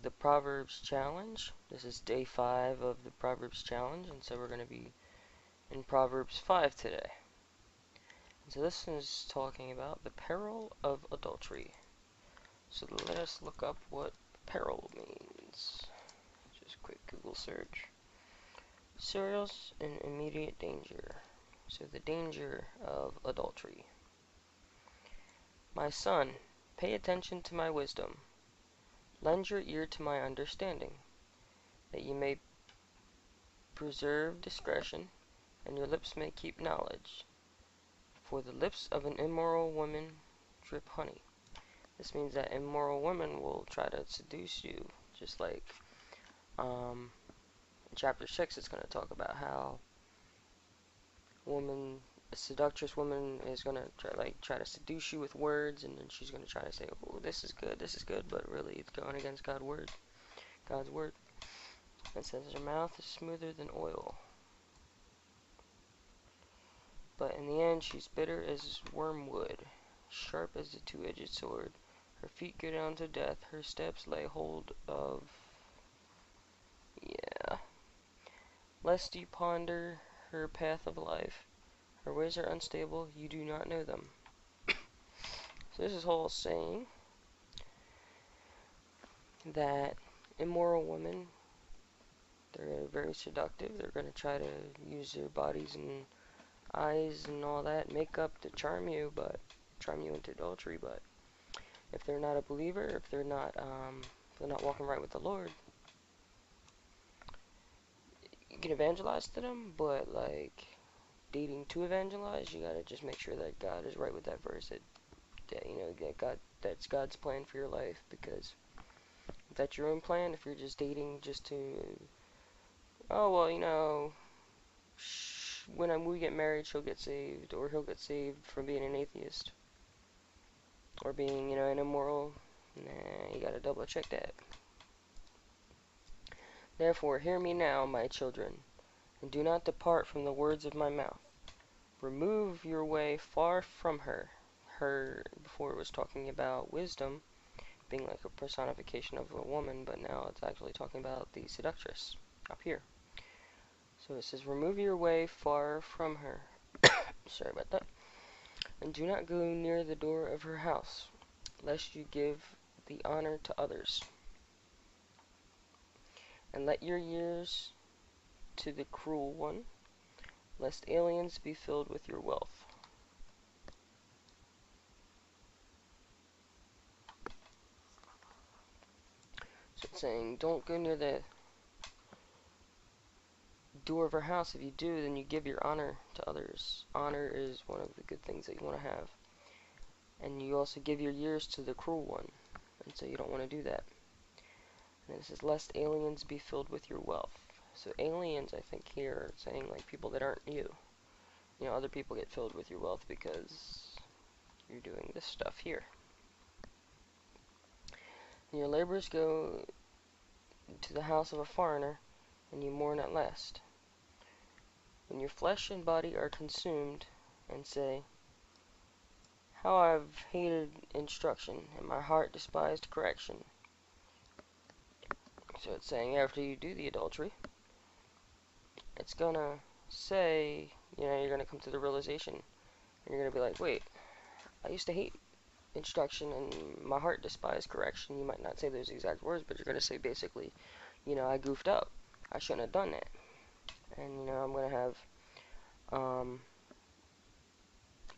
the Proverbs challenge. This is day 5 of the Proverbs challenge, and so we're going to be in Proverbs 5 today. And so this is talking about the peril of adultery. So let us look up what peril means. Just a quick Google search. Serious and immediate danger. So the danger of adultery. My son, pay attention to my wisdom. Lend your ear to my understanding, that you may preserve discretion, and your lips may keep knowledge. For the lips of an immoral woman drip honey. This means that immoral women will try to seduce you, just like in chapter 6 it's going to talk about how a seductress woman is going to try to seduce you with words, and then she's going to try to say, oh, this is good, but really it's going against God's word. It says her mouth is smoother than oil, but in the end she's bitter as wormwood, sharp as a two-edged sword. Her feet go down to death, her steps lay hold of... Lest you ponder her path of life, her ways are unstable, you do not know them. So this is whole saying that immoral women, they're very seductive. They're going to try to use their bodies and eyes and all that makeup to charm you into adultery. But if they're not a believer, if they're not walking right with the Lord, you can evangelize to them, but like dating to evangelize, you gotta just make sure that God is right with that verse. That's God's plan for your life. Because if that's your own plan, if you're just dating just to, when we get married, she'll get saved, or he'll get saved from being an atheist, or being, an immoral, nah, you gotta double check that. Therefore, hear me now, my children, and do not depart from the words of my mouth. Remove your way far from her. Her, before it was talking about wisdom being like a personification of a woman, but now it's actually talking about the seductress up here. So it says, remove your way far from her. Sorry about that. And do not go near the door of her house, lest you give the honor to others. And let your ears to the cruel one, lest aliens be filled with your wealth. So it's saying, don't go near the door of her house. If you do, then you give your honor to others. Honor is one of the good things that you want to have. And you also give your ears to the cruel one. And so you don't want to do that. And it says, lest aliens be filled with your wealth. So aliens, I think here, are saying like people that aren't you. Other people get filled with your wealth because you're doing this stuff here. And your labors go to the house of a foreigner, and you mourn at last. When your flesh and body are consumed, and say, how I've hated instruction, and my heart despised correction. So it's saying after you do the adultery, it's gonna say, you're gonna come to the realization, and you're gonna be like, wait, I used to hate instruction, and my heart despised correction. You might not say those exact words, but you're gonna say basically, I goofed up. I shouldn't have done that. And, I'm gonna have,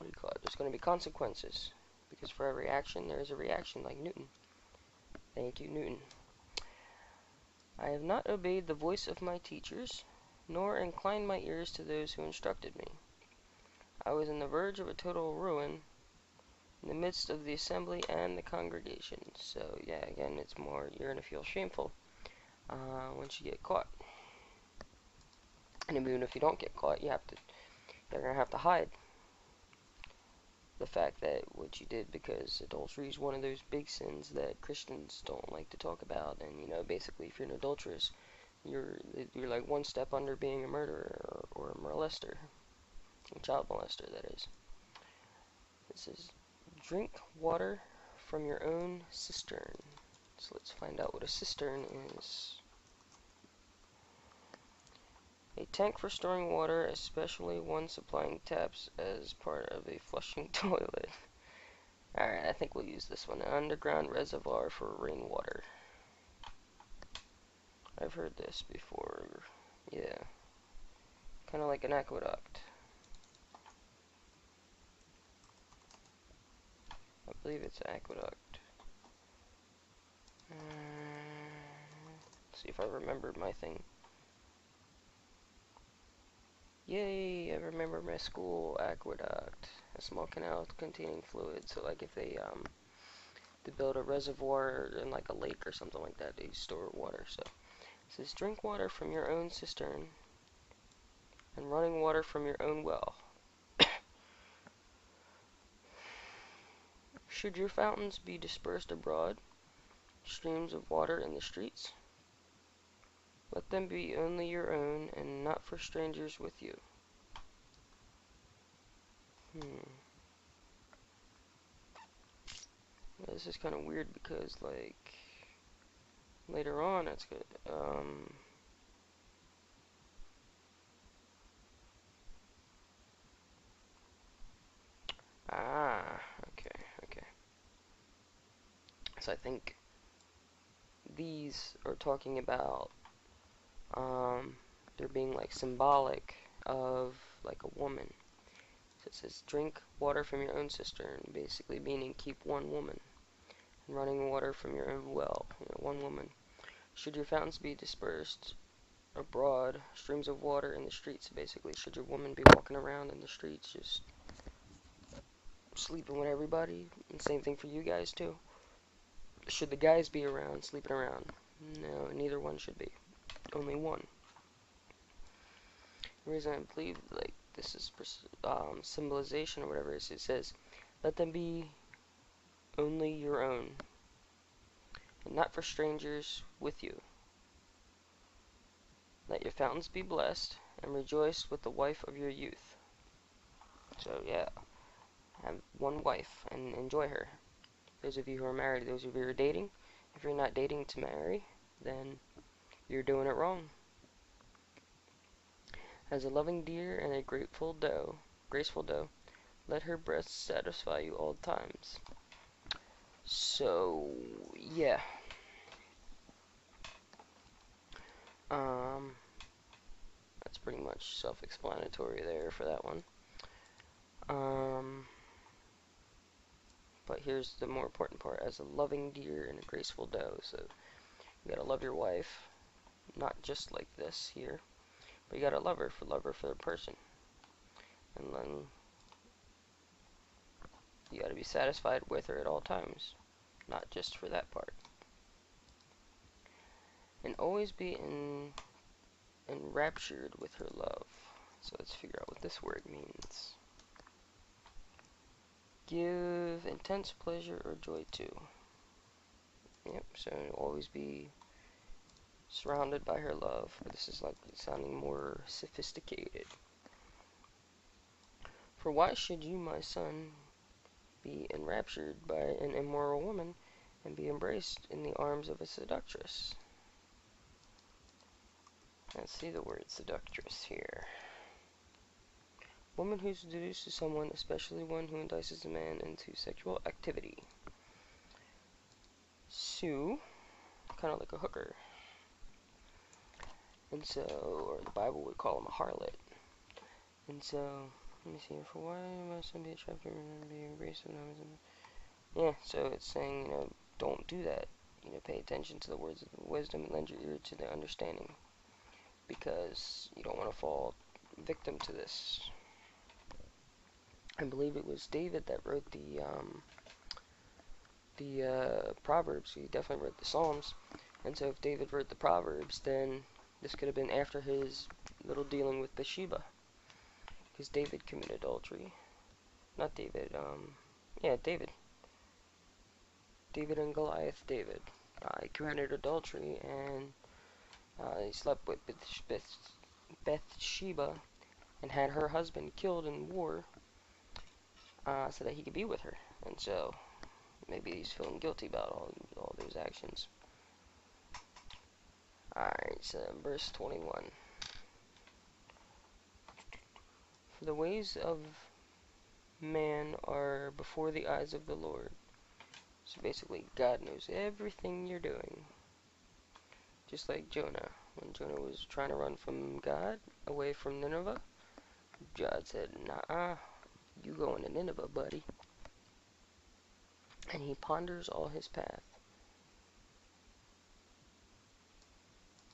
there's gonna be consequences. Because for every action, there is a reaction, like Newton. Thank you, Newton. I have not obeyed the voice of my teachers, nor inclined my ears to those who instructed me. I was on the verge of a total ruin, in the midst of the assembly and the congregation. So, yeah, again, it's more, you're going to feel shameful once you get caught. And even if you don't get caught, you're going to have to hide the fact that what you did, because adultery is one of those big sins that Christians don't like to talk about. And, basically, if you're an adulteress, you're like one step under being a murderer or a molester. A child molester, that is. It says, drink water from your own cistern. So let's find out what a cistern is. A tank for storing water, especially one supplying taps as part of a flushing toilet. Alright, I think we'll use this one. An underground reservoir for rainwater. I've heard this before. Yeah. Kind of like an aqueduct. I believe it's an aqueduct. See if I remembered my thing. Yay, I remember my school aqueduct. A small canal containing fluid. So like if they build a reservoir in like a lake or something like that, they store water. So it says drink water from your own cistern and running water from your own well. Should your fountains be dispersed abroad, streams of water in the streets, let them be only your own and not for strangers with you. This is kind of weird because, like, later on it's good. Okay. So I think these are talking about, they're being, like, symbolic of, like, a woman. So it says, drink water from your own cistern, basically meaning keep one woman. And running water from your own well, one woman. Should your fountains be dispersed abroad, streams of water in the streets, basically. Should your woman be walking around in the streets just sleeping with everybody? And same thing for you guys, too. Should the guys be around, sleeping around? No, neither one should be. Only one. The reason I believe, like, this is symbolization or whatever it says, let them be only your own, and not for strangers with you. Let your fountains be blessed, and rejoice with the wife of your youth. So, yeah, have one wife, and enjoy her. Those of you who are married, those of you who are dating, if you're not dating to marry, then you're doing it wrong. As a loving deer and a graceful doe, let her breasts satisfy you all times. So, yeah. That's pretty much self-explanatory there for that one. But here's the more important part. As a loving deer and a graceful doe. So, you gotta love your wife. Not just like this here. But you gotta love her for the person. And then you gotta be satisfied with her at all times. Not just for that part. And always be enraptured with her love. So let's figure out what this word means. Give intense pleasure or joy to. Yep, so always be surrounded by her love. But this is like sounding more sophisticated. For why should you, my son, be enraptured by an immoral woman and be embraced in the arms of a seductress? Let's see the word seductress here. Woman who seduces someone, especially one who entices a man into sexual activity. So, kind of like a hooker. And so, or the Bible would call him a harlot. And so, let me see, for why must I be attracted and be embraced? Yeah, so it's saying, don't do that. Pay attention to the words of wisdom and lend your ear to the understanding. Because you don't want to fall victim to this. I believe it was David that wrote the Proverbs. He definitely wrote the Psalms. And so if David wrote the Proverbs, then this could have been after his little dealing with Bathsheba. Because David committed adultery. Not David, David. David and Goliath, David. He committed adultery, and he slept with Bathsheba and had her husband killed in war so that he could be with her. And so, maybe he's feeling guilty about all those actions. Alright, so verse 21. For the ways of man are before the eyes of the Lord. So basically, God knows everything you're doing. Just like Jonah. When Jonah was trying to run from God, away from Nineveh, God said, "Nah, you going to Nineveh, buddy." And he ponders all his path.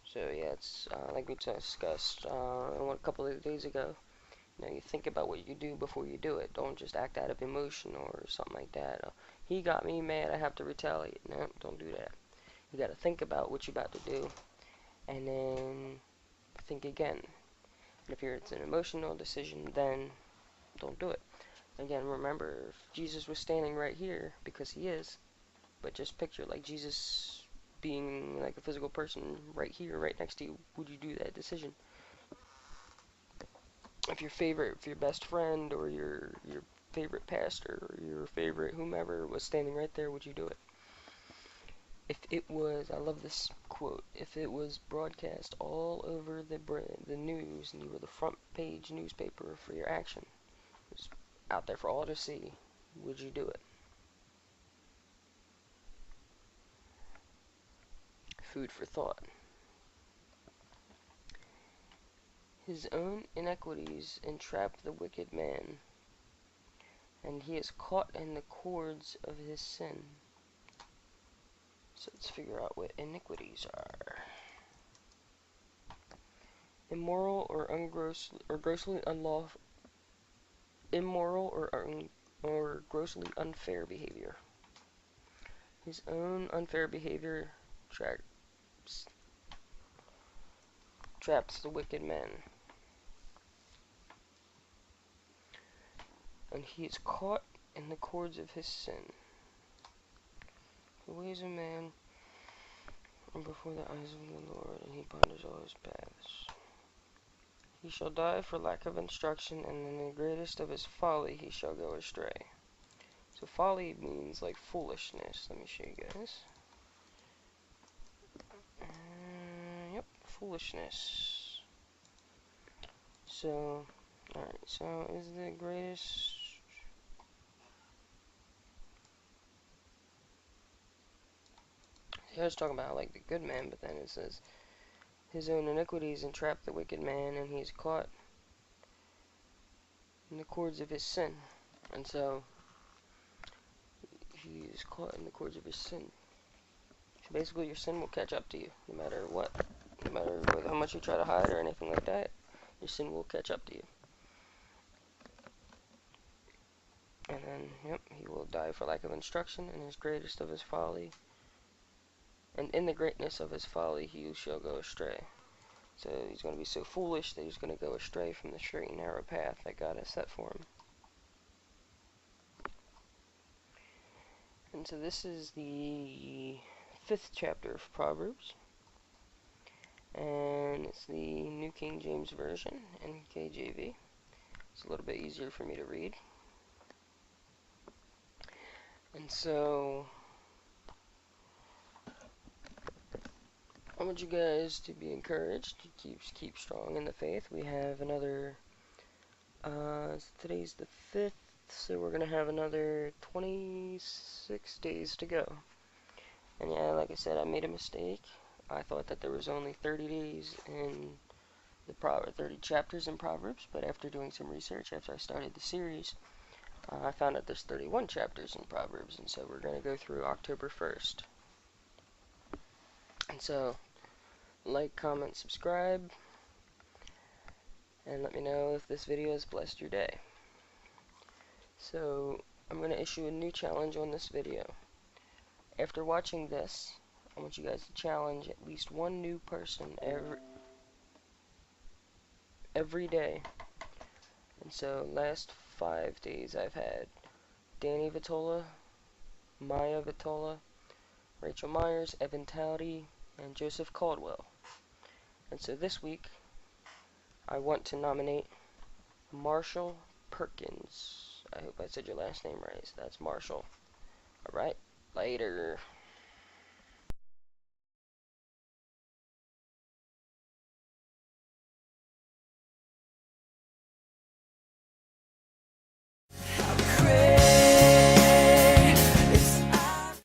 So yeah, it's like we discussed a couple of days ago. You know, you think about what you do before you do it. Don't just act out of emotion or something like that. He got me mad, I have to retaliate. No, don't do that. You got to think about what you're about to do, and then think again. And if it's an emotional decision, then don't do it. Again, remember, if Jesus was standing right here, because he is, but just picture like Jesus being like a physical person right here, right next to you, would you do that decision? If your best friend or your favorite pastor or your favorite whomever was standing right there, would you do it? If it was, I love this quote, if it was broadcast all over the news and you were the front page newspaper for your action, it was out there for all to see, would you do it? Food for thought. His own iniquities entrap the wicked man, and he is caught in the cords of his sin. So let's figure out what iniquities are. Immoral or grossly unlawful, or grossly unfair behavior. His own unfair behavior traps the wicked man, and he is caught in the cords of his sin. The ways of man are before the eyes of the Lord, and he ponders all his paths. He shall die for lack of instruction, and in the greatest of his folly he shall go astray. So folly means like foolishness. Let me show you guys. Yep, foolishness. So, alright, so is the greatest... Here it's talking about like the good man, but then it says, his own iniquities entrap the wicked man, and he is caught in the cords of his sin. And so, he is caught in the cords of his sin. So basically, your sin will catch up to you, no matter what. No matter how much you try to hide or anything like that, your sin will catch up to you. And then, yep, he will die for lack of instruction, in his greatest of his folly. And in the greatness of his folly, he shall go astray. So he's going to be so foolish that he's going to go astray from the straight and narrow path that God has set for him. And so this is the 5th chapter of Proverbs. And it's the New King James Version, NKJV. It's a little bit easier for me to read. And so I want you guys to be encouraged to keep strong in the faith. We have another, today's the 5th, so we're going to have another 26 days to go. And yeah, like I said, I made a mistake. I thought that there was only 30 days in the 30 chapters in Proverbs, but after doing some research, after I started the series, I found that there's 31 chapters in Proverbs, and so we're going to go through October 1st. And so, like, comment, subscribe, and let me know if this video has blessed your day. So, I'm going to issue a new challenge on this video. After watching this, I want you guys to challenge at least one new person every day. And so, last 5 days I've had Danny Vitola, Maya Vitola, Rachel Myers, Evan Towdy, and Joseph Caldwell. And so this week, I want to nominate Marshall Perkins. I hope I said your last name right. So that's Marshall. Alright, later.